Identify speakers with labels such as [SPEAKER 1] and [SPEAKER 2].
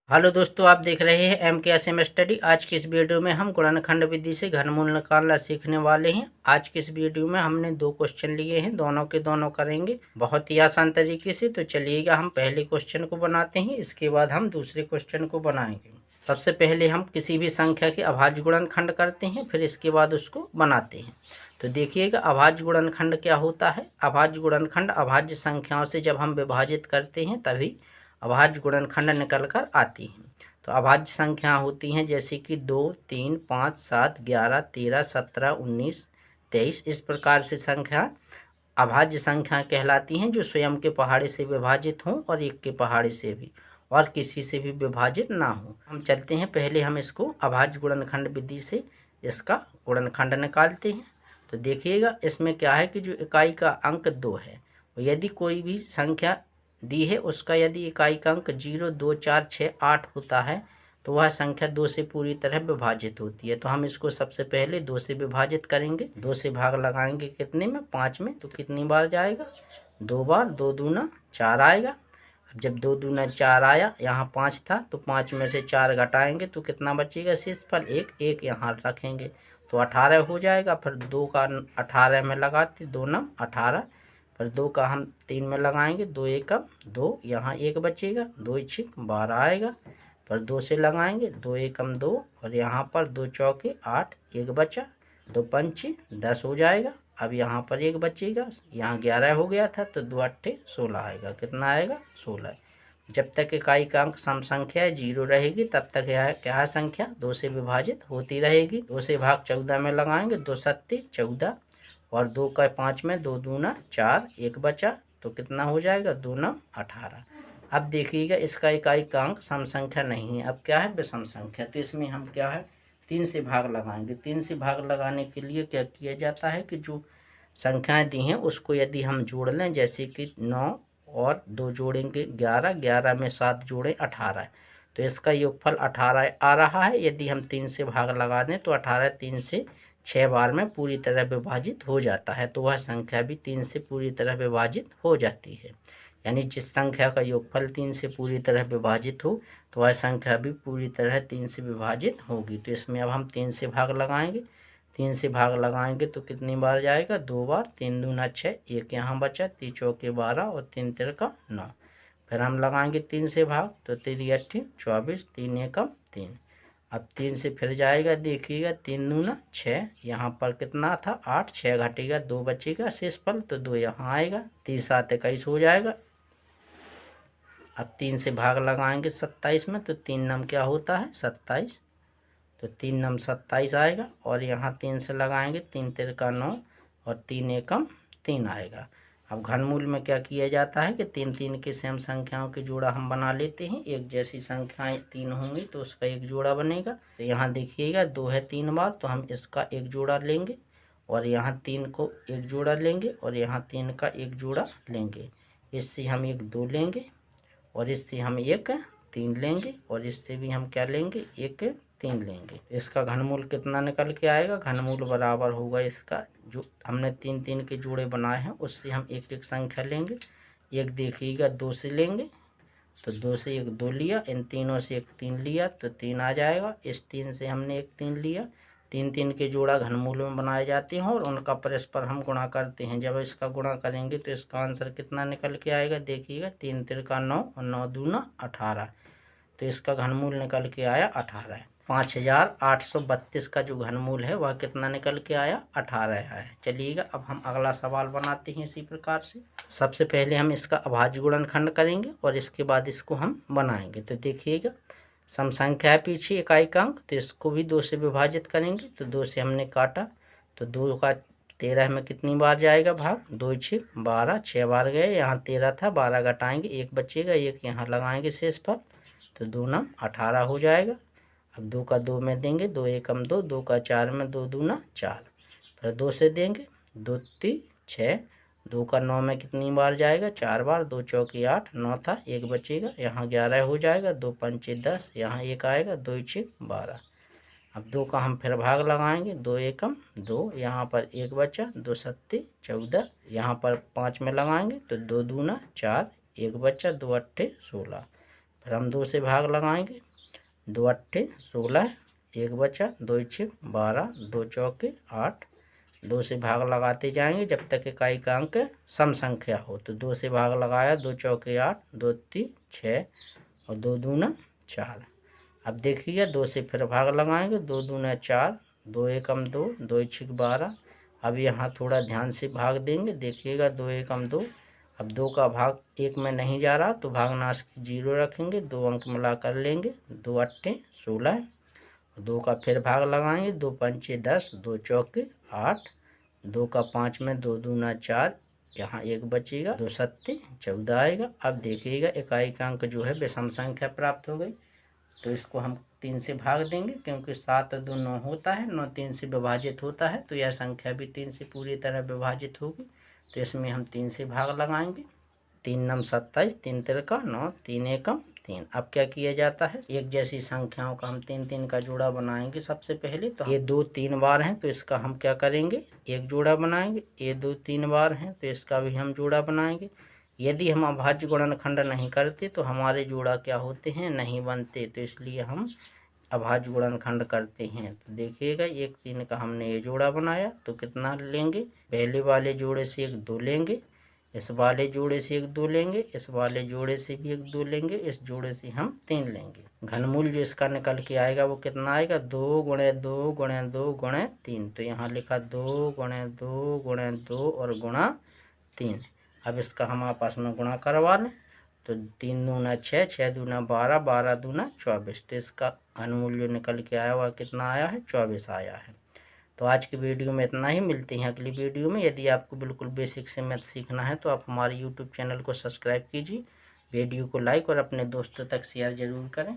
[SPEAKER 1] Hello दोस्तों, आप देख रहे हैं MKSM स्टडी। आज की इस वीडियो में हम गुणनखंड विधि से घनमूल निकालना सीखने वाले हैं। आज की इस वीडियो में हमने दो क्वेश्चन लिए हैं, दोनों के दोनों करेंगे बहुत ही आसान तरीके से। तो चलिएगा हम पहले क्वेश्चन को बनाते हैं, इसके बाद हम दूसरे क्वेश्चन को बनाएंगे। सबसे पहले हम किसी भी संख्या के अभाज्य गुणनखंड करते हैं, फिर इसके बाद उसको बनाते हैं। तो देखिएगा, अभाज्य गुणनखंड क्या होता है। अभाज्य गुणनखंड अभाज्य संख्याओं से जब हम विभाजित करते हैं तभी अभाज्य गुणनखंड निकल कर आती हैं। तो अभाज्य संख्या होती हैं जैसे कि 2, 3, 5, 7, 11, 13, 17, 19, 23। इस प्रकार से संख्या अभाज्य संख्या कहलाती हैं, जो स्वयं के पहाड़े से विभाजित हों और एक के पहाड़े से भी, और किसी से भी विभाजित ना हो। हम चलते हैं, पहले हम इसको अभाज्य गुणनखंड विधि से इसका गुणनखंड निकालते हैं। तो देखिएगा, इसमें क्या है कि जो इकाई का अंक 2 है, यदि कोई भी संख्या दी है, उसका यदि इकाई का अंक 0, 2, 4, 6, 8 होता है, तो वह संख्या 2 से पूरी तरह विभाजित होती है। तो हम इसको सबसे पहले 2 से विभाजित करेंगे। 2 से भाग लगाएंगे कितने में? 5 में। तो कितनी बार जाएगा? 2 बार। 2 दूना 4 आएगा। अब जब 2 दूना 4 आया, यहाँ 5 था तो 5 में से 4 घटाएंगे तो कितना बचेगा? शेषफल 1। 1 यहाँ रखेंगे तो 18 हो जाएगा। फिर 2 का 18 में लगाते, 2 नम 18। पर 2 का हम 3 में लगाएंगे, 2 एकम 2, यहाँ 1 बचेगा। 2 छिक 12 आएगा। पर 2 से लगाएंगे, 2 एकम 2, और यहाँ पर 2 चौके 8, 1 बचा। 2 पंचे 10 हो जाएगा। अब यहाँ पर 1 बचेगा, यहाँ 11 हो गया था तो 2 अट्ठे 16 आएगा। कितना आएगा? 16। जब तक इकाई का अंक सम संख्या 0 रहेगी तब तक यह क्या है? संख्या 2 से विभाजित होती रहेगी। 2 से भाग 14 में लगाएंगे, 2 सत्ते 14, और 2 का 5 में 2 दूना 4, 1 बचा तो कितना हो जाएगा? 2 नम 18। अब देखिएगा, इसका इकाई का अंक सम संख्या नहीं है, अब क्या है? विषम संख्या। तो इसमें हम क्या है? 3 से भाग लगाएंगे। 3 से भाग लगाने के लिए क्या किया जाता है कि जो संख्याएं दी हैं उसको यदि हम जोड़ लें, जैसे कि 9 और 2 जोड़ेंगे 11, 11 में 7 जोड़ें 18, तो इसका योगफल 18 आ रहा है। यदि हम 3 से भाग लगा दें तो 18 3 से 6 बार में पूरी तरह विभाजित हो जाता है। तो वह संख्या भी 3 से पूरी तरह विभाजित हो जाती है। यानी जिस संख्या का योगफल 3 से पूरी तरह विभाजित हो तो वह संख्या भी पूरी तरह 3 से विभाजित होगी। तो इसमें अब हम 3 से भाग लगाएंगे। 3 से भाग लगाएंगे तो कितनी बार जाएगा? 2 बार। 3 दूना 6, 1 यहाँ बचा, 3 चौके 12 और 3 तिरका 9। फिर हम लगाएंगे 3 से भाग, तो 3 अट्ठी 24, 3 एकम 3। अब 3 से फिर जाएगा, देखिएगा 3 दूना 6, यहाँ पर कितना था? 8, 6 घटेगा, 2 बचेगा शेषफल, तो 2 यहाँ आएगा। 3 7 21 हो जाएगा। अब 3 से भाग लगाएंगे 27 में, तो 3 नम क्या होता है? 27, तो 3 नम 27 आएगा। और यहाँ 3 से लगाएंगे, 3 तिरका 9 और 3 एकम 3 आएगा। अब घनमूल में क्या किया जाता है कि 3 3 के सेम संख्याओं के जोड़ा हम बना लेते हैं। एक जैसी संख्याएं 3 होंगी तो उसका एक जोड़ा बनेगा। तो यहाँ देखिएगा 2 है 3 बार, तो हम इसका एक जोड़ा लेंगे, और यहाँ 3 को एक जोड़ा लेंगे, और यहाँ 3 का एक जोड़ा लेंगे। इससे हम एक 2 लेंगे, और इससे हम एक 3 लेंगे, और इससे भी हम क्या लेंगे? एक 3 लेंगे। इसका घनमूल कितना निकल के आएगा? घनमूल बराबर होगा इसका, जो हमने 3 3 के जोड़े बनाए हैं उससे हम एक एक संख्या लेंगे। एक देखिएगा 2 से लेंगे, तो 2 से एक 2 लिया, इन तीनों से एक 3 लिया तो 3 आ जाएगा। इस 3 से हमने एक 3 लिया। 3 3 के जोड़ा घनमूल में बनाए जाते हैं और उनका परस्पर हम गुणा करते हैं। जब इसका गुणा करेंगे तो इसका आंसर कितना निकल के आएगा? देखिएगा 3 तिरका 9 और 9 दूना 18, तो इसका घनमूल निकल के आया 18। 5832 का जो घनमूल है वह कितना निकल के आया? 18 आया। चलिएगा, अब हम अगला सवाल बनाते हैं इसी प्रकार से। सबसे पहले हम इसका अभाज्य गुणनखंड करेंगे और इसके बाद इसको हम बनाएंगे। तो देखिएगा, सम संख्या है पीछे इकाई का अंक, तो इसको भी 2 से विभाजित करेंगे। तो 2 से हमने काटा, तो 2 का 13 में कितनी बार जाएगा भाग? 2 छिक 12, 6 बार गए। यहाँ 13 था, 12 घटाएंगे, 1 बचेगा, 1 यहाँ लगाएंगे शेषफल, तो 2 नम 18 हो जाएगा। अब 2 का 2 में देंगे, 2 एकम 2, 2 का 4 में 2 दूना 4। फिर 2 से देंगे, 2 3 6, 2 का 9 में कितनी बार जाएगा? 4 बार। 2 चौकी 8, 9 था, 1 बचेगा, यहाँ 11 हो जाएगा। 2 पंचे 10, यहाँ 1 आएगा, 2 छिक 12। अब 2 का हम फिर भाग लगाएंगे, 2 एकम 2, यहाँ पर 1 बचा, 2 सत्ते 14, यहाँ पर 5 में लगाएंगे तो 2 दूना 4, 1 बचा, 2 अट्ठे 16। फिर हम 2 से भाग लगाएंगे। 2 अट्ठे 16, 1 बचा, 2 छक 12, 2 चौके 8। 2 से भाग लगाते जाएंगे जब तक इकाई का अंक सम संख्या हो। तो 2 से भाग लगाया, 2 चौके 8, 2 तीन 6 और 2 दूना 4। अब देखिएगा 2 से फिर भाग लगाएंगे, 2 दूना 4, 2 एकम 2, 2 छक 12। अब यहाँ थोड़ा ध्यान से भाग देंगे, देखिएगा 2 एकम 2। अब 2 का भाग 1 में नहीं जा रहा तो भागनाश की 0 रखेंगे, 2 अंक मिला कर लेंगे। 2 अट्ठे 16, 2 का फिर भाग लगाएंगे, 2 पंचे 10, 2 चौके 8, 2 का 5 में 2 दूना 4, यहाँ 1 बचेगा, 2 सत्ते 14 आएगा। अब देखिएगा इकाई का अंक जो है विषम संख्या प्राप्त हो गई। तो इसको हम 3 से भाग देंगे, क्योंकि 7 और 2 9 होता है, 9 3 से विभाजित होता है, तो यह संख्या भी 3 से पूरी तरह विभाजित होगी। तो इसमें हम 3 से भाग लगाएंगे। 3 नम 27, 3 तिरका 9, 3 एकम 3। अब क्या किया जाता है, एक जैसी संख्याओं का हम 3 3 का जोड़ा बनाएंगे। सबसे पहले तो ये 2 3 बार हैं तो इसका हम क्या करेंगे, एक जोड़ा बनाएंगे। ये 2 3 बार हैं तो इसका भी हम जोड़ा बनाएंगे। यदि हम अभाज्य गुणनखंड नहीं करते तो हमारे जोड़ा क्या होते हैं, नहीं बनते, तो इसलिए हम अभाज्य गुणनखंड करते हैं। तो देखिएगा 1 3 का हमने ये जोड़ा बनाया तो कितना लेंगे, पहले वाले जोड़े से 1 2 लेंगे, इस वाले जोड़े से 1 2 लेंगे, इस वाले जोड़े से भी 1 2 लेंगे, इस जोड़े से हम 3 लेंगे। घनमूल जो इसका निकल के आएगा वो कितना आएगा, 2 गुणे 2 गुणे 2 गुणे 3। तो यहाँ लिखा 2 गुणे 2 गुणे 2 और गुणा 3। अब इसका हम आपस में गुणा करवा लें तो 3 दूना 6, 6 दूना 12, 12 दूना 24। तो इसका घनमूल जो निकल के आया हुआ कितना आया है, 24 आया है। तो आज की वीडियो में इतना ही, मिलते हैं अगली वीडियो में। यदि आपको बिल्कुल बेसिक से मैथ सीखना है तो आप हमारे यूट्यूब चैनल को सब्सक्राइब कीजिए, वीडियो को लाइक और अपने दोस्तों तक शेयर जरूर करें।